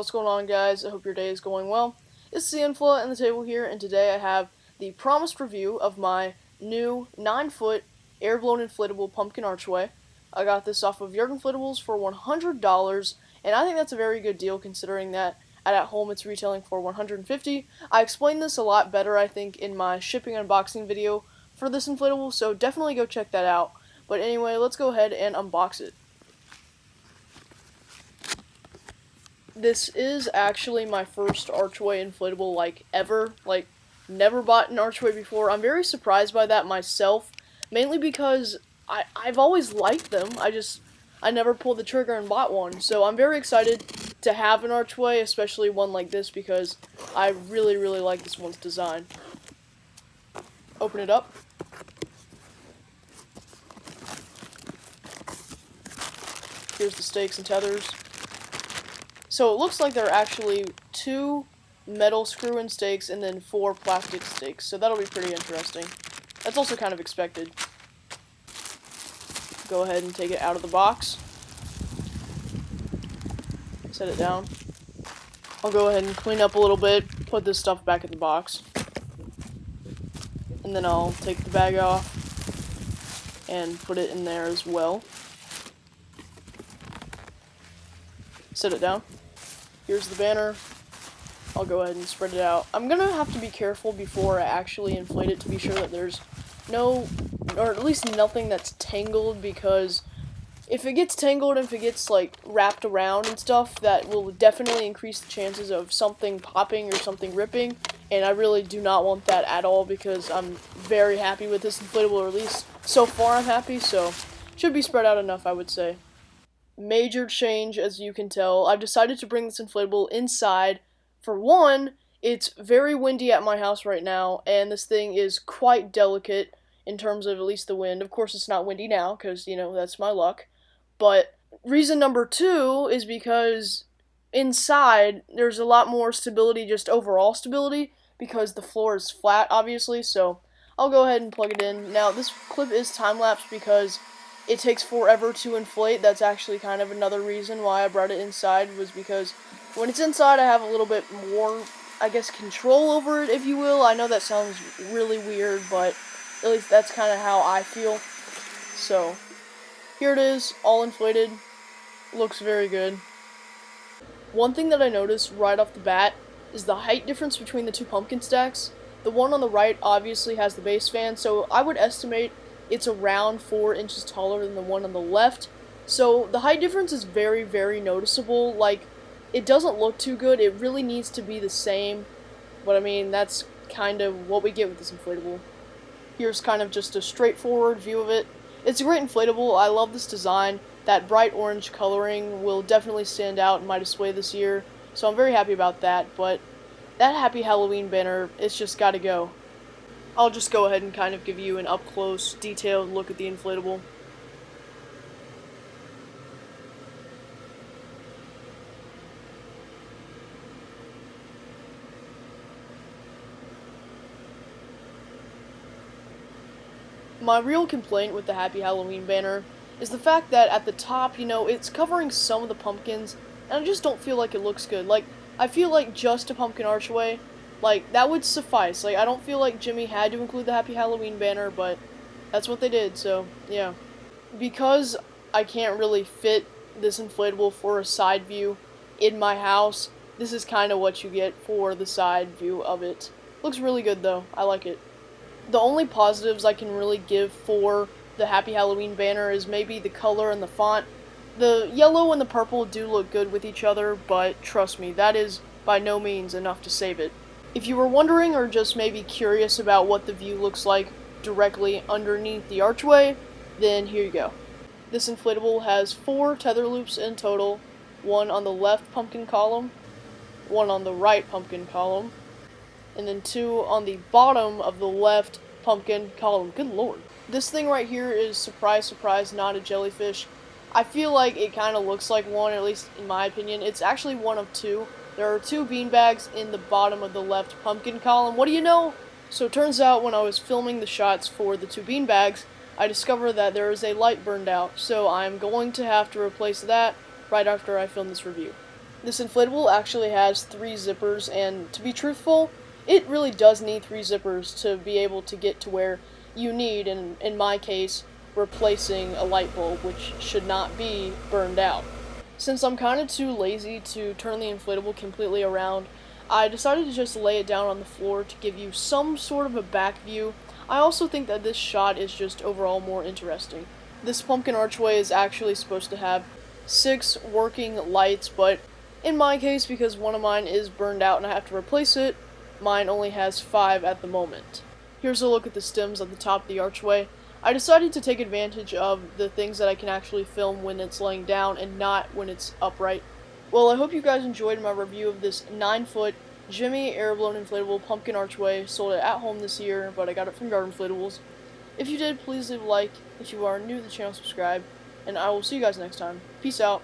what's going on, guys? I hope your day is going well. It's the Infla and the table here, and today I have the promised review of my new 9-foot Airblown inflatable pumpkin archway. I got this off of Yerg Inflatables for $100, and I think that's a very good deal considering that at home it's retailing for $150. I explained this a lot better, I think, in my shipping unboxing video for this inflatable, so definitely go check that out. But anyway, let's go ahead and unbox it. This is actually my first Archway inflatable, ever. Never bought an Archway before. I'm very surprised by that myself, mainly because I've always liked them. I never pulled the trigger and bought one. So I'm very excited to have an Archway, especially one like this, because I really, really like this one's design. Open it up. Here's the stakes and tethers. So it looks like there are actually 2 metal screw-in stakes and then 4 plastic stakes, so that'll be pretty interesting. That's also kind of expected. Go ahead and take it out of the box. Set it down. I'll go ahead and clean up a little bit, put this stuff back in the box. And then I'll take the bag off and put it in there as well. Set it down. Here's the banner. I'll go ahead and spread it out. I'm gonna have to be careful before I actually inflate it to be sure that there's no, or at least nothing that's tangled, because if it gets tangled and if it gets wrapped around and stuff, that will definitely increase the chances of something popping or something ripping, and I really do not want that at all because I'm very happy with this inflatable, or at least so far I'm happy, so should be spread out enough, I would say. Major change, as you can tell. I've decided to bring this inflatable inside. For one, it's very windy at my house right now, and this thing is quite delicate in terms of at least the wind. Of course, it's not windy now, because, that's my luck. But reason number 2 is because inside, there's a lot more stability, just overall stability, because the floor is flat, obviously, so I'll go ahead and plug it in. Now, this clip is time-lapse because it takes forever to inflate. That's actually kind of another reason why I brought it inside, was because when it's inside I have a little bit more, I guess, control over it, if you will. I know that sounds really weird, but at least that's kind of how I feel. So, here it is, all inflated. Looks very good. One thing that I noticed right off the bat is the height difference between the 2 pumpkin stacks. The one on the right obviously has the base fan, so I would estimate it's around 4 inches taller than the one on the left. So the height difference is very, very noticeable. It doesn't look too good. It really needs to be the same. But I mean, that's kind of what we get with this inflatable. Here's kind of just a straightforward view of it. It's a great inflatable. I love this design. That bright orange coloring will definitely stand out in my display this year. So I'm very happy about that. But that Happy Halloween banner, it's just gotta go. I'll just go ahead and kind of give you an up-close, detailed look at the inflatable. My real complaint with the Happy Halloween banner is the fact that at the top, it's covering some of the pumpkins, and I just don't feel like it looks good. I feel like just a pumpkin archway, that would suffice. I don't feel like Gemmy had to include the Happy Halloween banner, but that's what they did, so, yeah. Because I can't really fit this inflatable for a side view in my house, this is kind of what you get for the side view of it. Looks really good, though. I like it. The only positives I can really give for the Happy Halloween banner is maybe the color and the font. The yellow and the purple do look good with each other, but trust me, that is by no means enough to save it. If you were wondering or just maybe curious about what the view looks like directly underneath the archway, then here you go. This inflatable has 4 tether loops in total, 1 on the left pumpkin column, 1 on the right pumpkin column, and then 2 on the bottom of the left pumpkin column. Good lord. This thing right here is, surprise, surprise, not a jellyfish. I feel like it kind of looks like one, at least in my opinion. It's actually one of 2. There are 2 beanbags in the bottom of the left pumpkin column. What do you know? So it turns out when I was filming the shots for the 2 beanbags, I discovered that there is a light burned out. So I'm going to have to replace that right after I film this review. This inflatable actually has 3 zippers, and to be truthful, it really does need 3 zippers to be able to get to where you need, and in my case, replacing a light bulb, which should not be burned out. Since I'm kind of too lazy to turn the inflatable completely around, I decided to just lay it down on the floor to give you some sort of a back view. I also think that this shot is just overall more interesting. This pumpkin archway is actually supposed to have 6 working lights, but in my case, because one of mine is burned out and I have to replace it, mine only has 5 at the moment. Here's a look at the stems at the top of the archway. I decided to take advantage of the things that I can actually film when it's laying down and not when it's upright. Well, I hope you guys enjoyed my review of this 9-foot Gemmy Airblown inflatable pumpkin archway. Sold it at home this year, but I got it from Yard Inflatables. If you did, please leave a like. If you are new to the channel, subscribe. And I will see you guys next time. Peace out.